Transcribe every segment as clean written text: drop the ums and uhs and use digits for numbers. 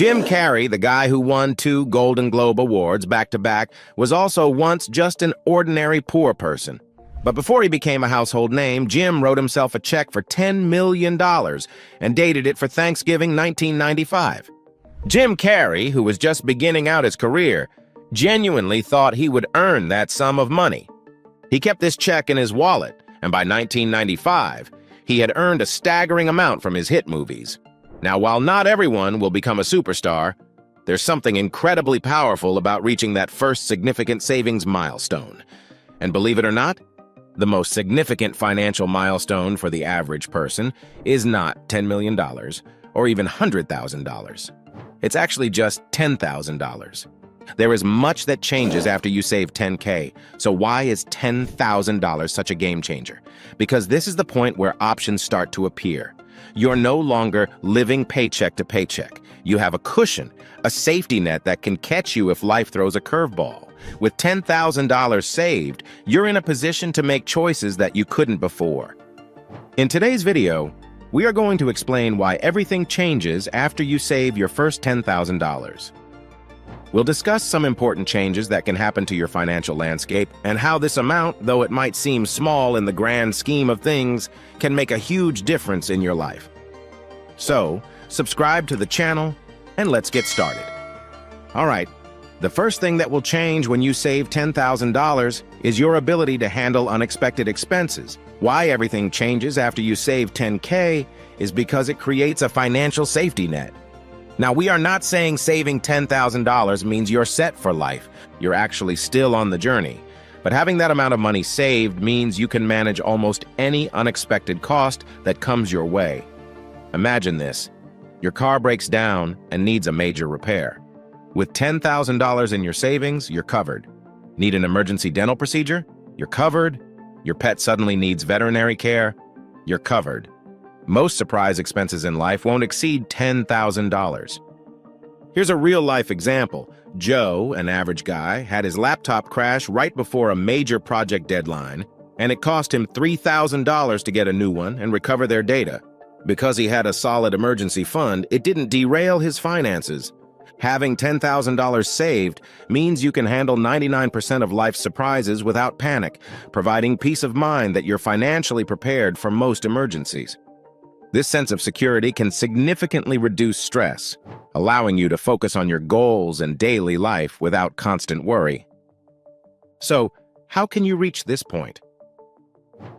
Jim Carrey, the guy who won 2 Golden Globe Awards back-to-back, was also once just an ordinary poor person. But before he became a household name, Jim wrote himself a check for $10 million and dated it for Thanksgiving 1995. Jim Carrey, who was just beginning out his career, genuinely thought he would earn that sum of money. He kept this check in his wallet, and by 1995, he had earned a staggering amount from his hit movies. Now, while not everyone will become a superstar, there's something incredibly powerful about reaching that first significant savings milestone. And believe it or not, the most significant financial milestone for the average person is not $10 million or even $100,000. It's actually just $10,000. There is much that changes after you save $10K. So why is $10,000 such a game changer? Because this is the point where options start to appear. You're no longer living paycheck to paycheck. You have a cushion, a safety net that can catch you if life throws a curveball. With $10,000 saved, you're in a position to make choices that you couldn't before. In today's video, we are going to explain why everything changes after you save your first $10,000. We'll discuss some important changes that can happen to your financial landscape and how this amount, though it might seem small in the grand scheme of things, can make a huge difference in your life. So, subscribe to the channel and let's get started. All right, the first thing that will change when you save $10,000 is your ability to handle unexpected expenses. Why everything changes after you save $10K is because it creates a financial safety net. Now, we are not saying saving $10,000 means you're set for life. You're actually still on the journey. But having that amount of money saved means you can manage almost any unexpected cost that comes your way. Imagine this. Your car breaks down and needs a major repair. With $10,000 in your savings, you're covered. Need an emergency dental procedure? You're covered. Your pet suddenly needs veterinary care? You're covered. Most surprise expenses in life won't exceed $10,000. Here's a real-life example. Joe, an average guy, had his laptop crash right before a major project deadline, and it cost him $3,000 to get a new one and recover their data. Because he had a solid emergency fund, it didn't derail his finances. Having $10,000 saved means you can handle 99% of life's surprises without panic, providing peace of mind that you're financially prepared for most emergencies. This sense of security can significantly reduce stress, allowing you to focus on your goals and daily life without constant worry. So, how can you reach this point?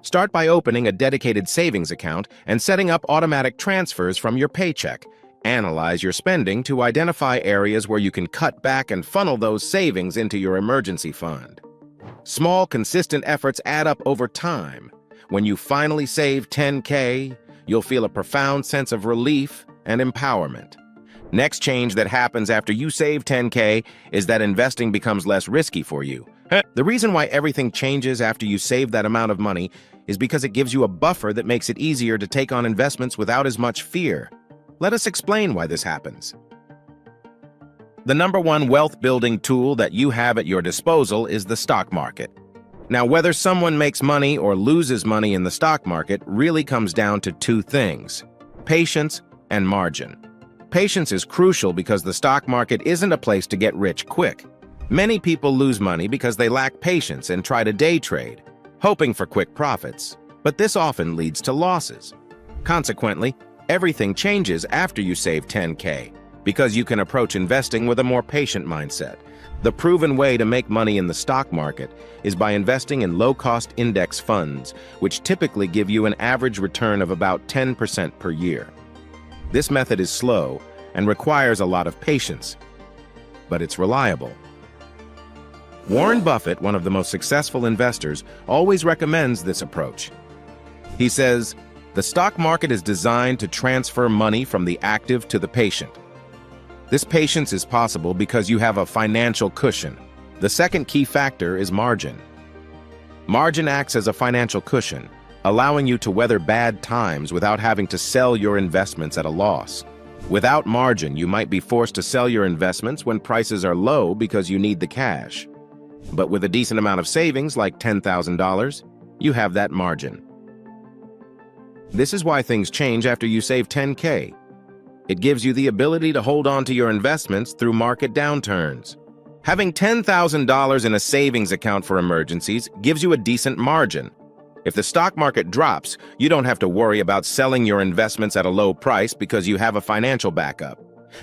Start by opening a dedicated savings account and setting up automatic transfers from your paycheck. Analyze your spending to identify areas where you can cut back and funnel those savings into your emergency fund. Small, consistent efforts add up over time. When you finally save $10K, you'll feel a profound sense of relief and empowerment. Next change that happens after you save $10K is that investing becomes less risky for you. The reason why everything changes after you save that amount of money is because it gives you a buffer that makes it easier to take on investments without as much fear. Let us explain why this happens. The number one wealth-building tool that you have at your disposal is the stock market. Now, whether someone makes money or loses money in the stock market really comes down to 2 things: patience and margin. Patience is crucial because the stock market isn't a place to get rich quick. Many people lose money because they lack patience and try to day trade, hoping for quick profits, but this often leads to losses. Consequently, everything changes after you save $10K because you can approach investing with a more patient mindset. The proven way to make money in the stock market is by investing in low-cost index funds, which typically give you an average return of about 10% per year. This method is slow and requires a lot of patience, but it's reliable. Warren Buffett, one of the most successful investors, always recommends this approach. He says, "The stock market is designed to transfer money from the active to the patient. This patience is possible because you have a financial cushion." The second key factor is margin. Margin acts as a financial cushion, allowing you to weather bad times without having to sell your investments at a loss. Without margin, you might be forced to sell your investments when prices are low because you need the cash. But with a decent amount of savings, like $10,000, you have that margin. This is why things change after you save $10K. It gives you the ability to hold on to your investments through market downturns. Having $10,000 in a savings account for emergencies gives you a decent margin. If the stock market drops, you don't have to worry about selling your investments at a low price because you have a financial backup.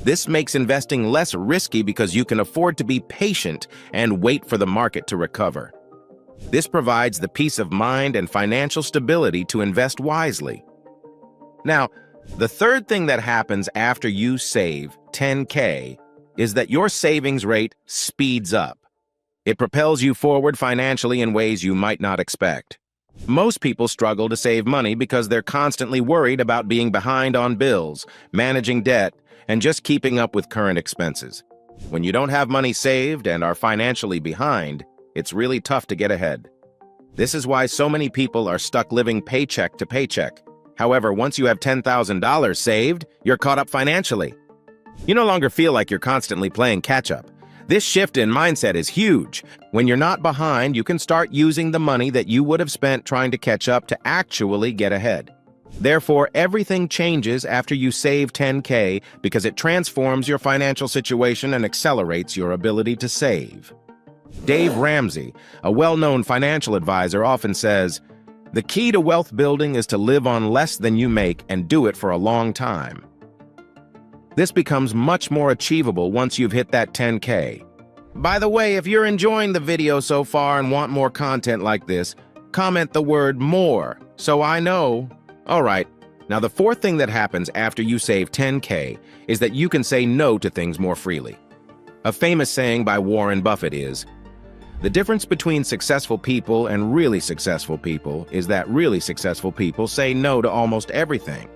This makes investing less risky because you can afford to be patient and wait for the market to recover. This provides the peace of mind and financial stability to invest wisely. Now, the third thing that happens after you save $10K is that your savings rate speeds up. It propels you forward financially in ways you might not expect. Most people struggle to save money because they're constantly worried about being behind on bills, managing debt, and just keeping up with current expenses. When you don't have money saved and are financially behind, it's really tough to get ahead. This is why so many people are stuck living paycheck to paycheck. However, once you have $10,000 saved, you're caught up financially. You no longer feel like you're constantly playing catch-up. This shift in mindset is huge. When you're not behind, you can start using the money that you would have spent trying to catch up to actually get ahead. Therefore, everything changes after you save $10K because it transforms your financial situation and accelerates your ability to save. Dave Ramsey, a well-known financial advisor, often says, "The key to wealth building is to live on less than you make and do it for a long time." This becomes much more achievable once you've hit that $10K. By the way, if you're enjoying the video so far and want more content like this, comment the word "more" so I know. Alright, now the fourth thing that happens after you save $10K is that you can say no to things more freely. A famous saying by Warren Buffett is, "The difference between successful people and really successful people is that really successful people say no to almost everything."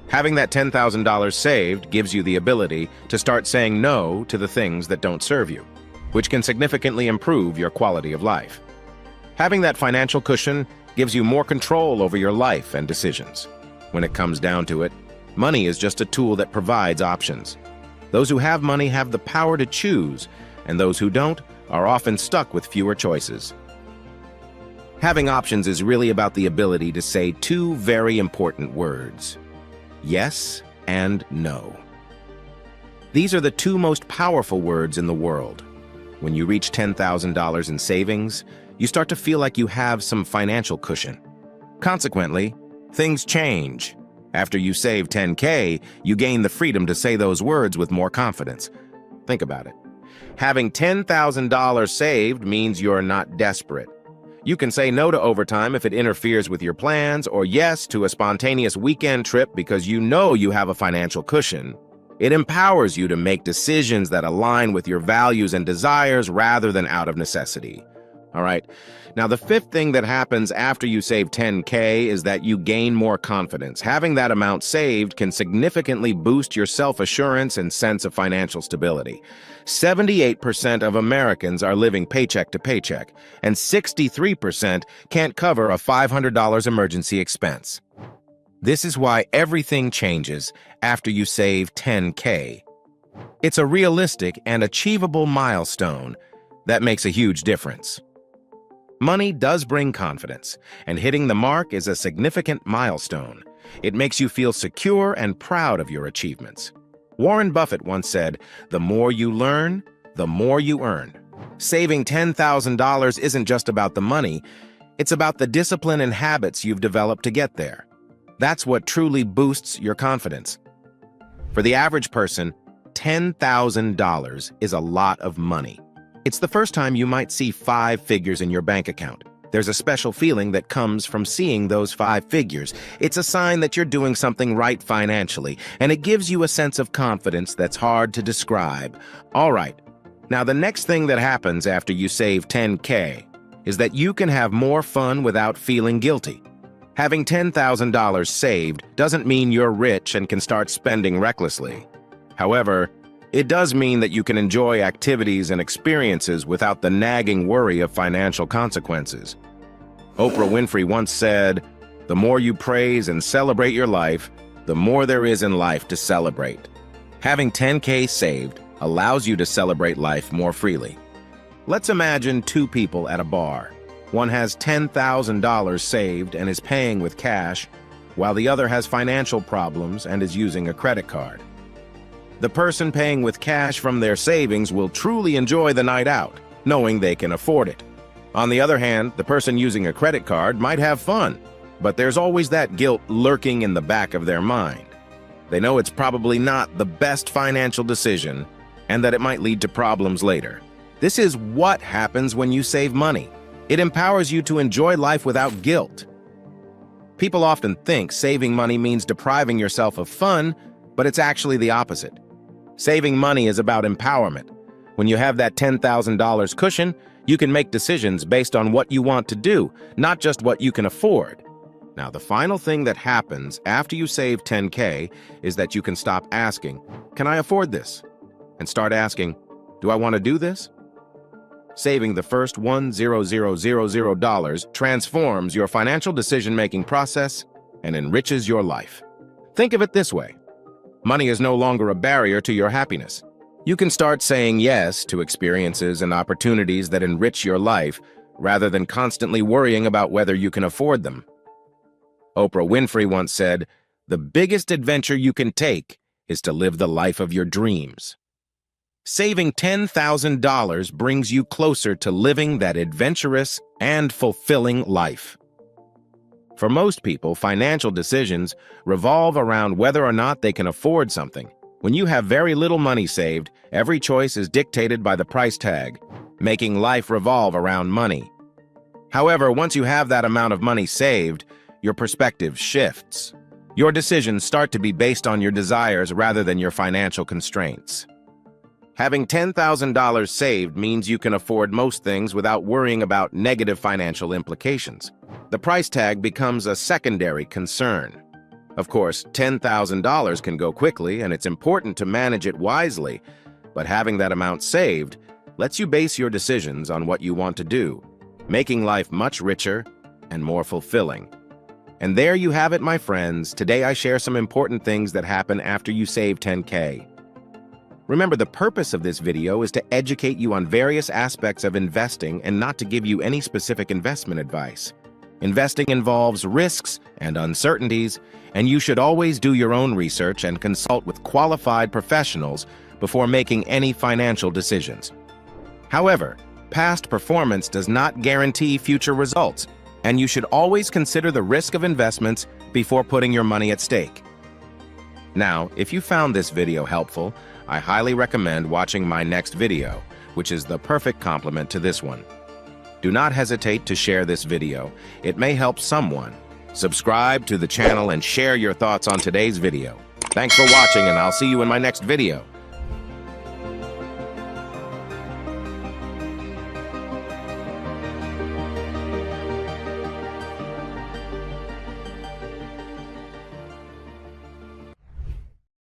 Having that $10,000 saved gives you the ability to start saying no to the things that don't serve you, which can significantly improve your quality of life. Having that financial cushion gives you more control over your life and decisions. When it comes down to it, money is just a tool that provides options. Those who have money have the power to choose, and those who don't are often stuck with fewer choices. Having options is really about the ability to say two very important words: yes and no. These are the two most powerful words in the world. When you reach $10,000 in savings, you start to feel like you have some financial cushion. Consequently, things change. After you save $10K, you gain the freedom to say those words with more confidence. Think about it. Having $10,000 saved means you're not desperate. You can say no to overtime if it interferes with your plans, or yes to a spontaneous weekend trip because you know you have a financial cushion. It empowers you to make decisions that align with your values and desires rather than out of necessity. All right. Now, the fifth thing that happens after you save $10K is that you gain more confidence. Having that amount saved can significantly boost your self-assurance and sense of financial stability. 78% of Americans are living paycheck to paycheck, and 63% can't cover a $500 emergency expense. This is why everything changes after you save $10K. It's a realistic and achievable milestone that makes a huge difference. Money does bring confidence, and hitting the mark is a significant milestone. It makes you feel secure and proud of your achievements. Warren Buffett once said, "The more you learn, the more you earn." Saving $10,000 isn't just about the money, it's about the discipline and habits you've developed to get there. That's what truly boosts your confidence. For the average person, $10,000 is a lot of money. It's the first time you might see 5 figures in your bank account. There's a special feeling that comes from seeing those 5 figures. It's a sign that you're doing something right financially, and it gives you a sense of confidence that's hard to describe. All right, now the next thing that happens after you save $10K is that you can have more fun without feeling guilty. Having $10,000 saved doesn't mean you're rich and can start spending recklessly. However, it does mean that you can enjoy activities and experiences without the nagging worry of financial consequences. Oprah Winfrey once said, "The more you praise and celebrate your life, the more there is in life to celebrate." Having $10K saved allows you to celebrate life more freely. Let's imagine 2 people at a bar. One has $10,000 saved and is paying with cash, while the other has financial problems and is using a credit card. The person paying with cash from their savings will truly enjoy the night out, knowing they can afford it. On the other hand, the person using a credit card might have fun, but there's always that guilt lurking in the back of their mind. They know it's probably not the best financial decision and that it might lead to problems later. This is what happens when you save money. It empowers you to enjoy life without guilt. People often think saving money means depriving yourself of fun, but it's actually the opposite. Saving money is about empowerment. When you have that $10,000 cushion, you can make decisions based on what you want to do, not just what you can afford. Now, the final thing that happens after you save $10K is that you can stop asking, "Can I afford this?" and start asking, "Do I want to do this?" Saving the first $1,000 transforms your financial decision-making process and enriches your life. Think of it this way. Money is no longer a barrier to your happiness. You can start saying yes to experiences and opportunities that enrich your life rather than constantly worrying about whether you can afford them. Oprah Winfrey once said, "The biggest adventure you can take is to live the life of your dreams." Saving $10,000 brings you closer to living that adventurous and fulfilling life. For most people, financial decisions revolve around whether or not they can afford something. When you have very little money saved, every choice is dictated by the price tag, making life revolve around money. However, once you have that amount of money saved, your perspective shifts. Your decisions start to be based on your desires rather than your financial constraints. Having $10,000 saved means you can afford most things without worrying about negative financial implications. The price tag becomes a secondary concern. Of course, $10,000 can go quickly, and it's important to manage it wisely, but having that amount saved lets you base your decisions on what you want to do, making life much richer and more fulfilling. And there you have it, my friends. Today I share some important things that happen after you save $10K. Remember, the purpose of this video is to educate you on various aspects of investing and not to give you any specific investment advice. Investing involves risks and uncertainties, and you should always do your own research and consult with qualified professionals before making any financial decisions. However, past performance does not guarantee future results, and you should always consider the risk of investments before putting your money at stake. Now, if you found this video helpful, I highly recommend watching my next video, which is the perfect complement to this one. Do not hesitate to share this video. It may help someone. Subscribe to the channel and share your thoughts on today's video. Thanks for watching, and I'll see you in my next video.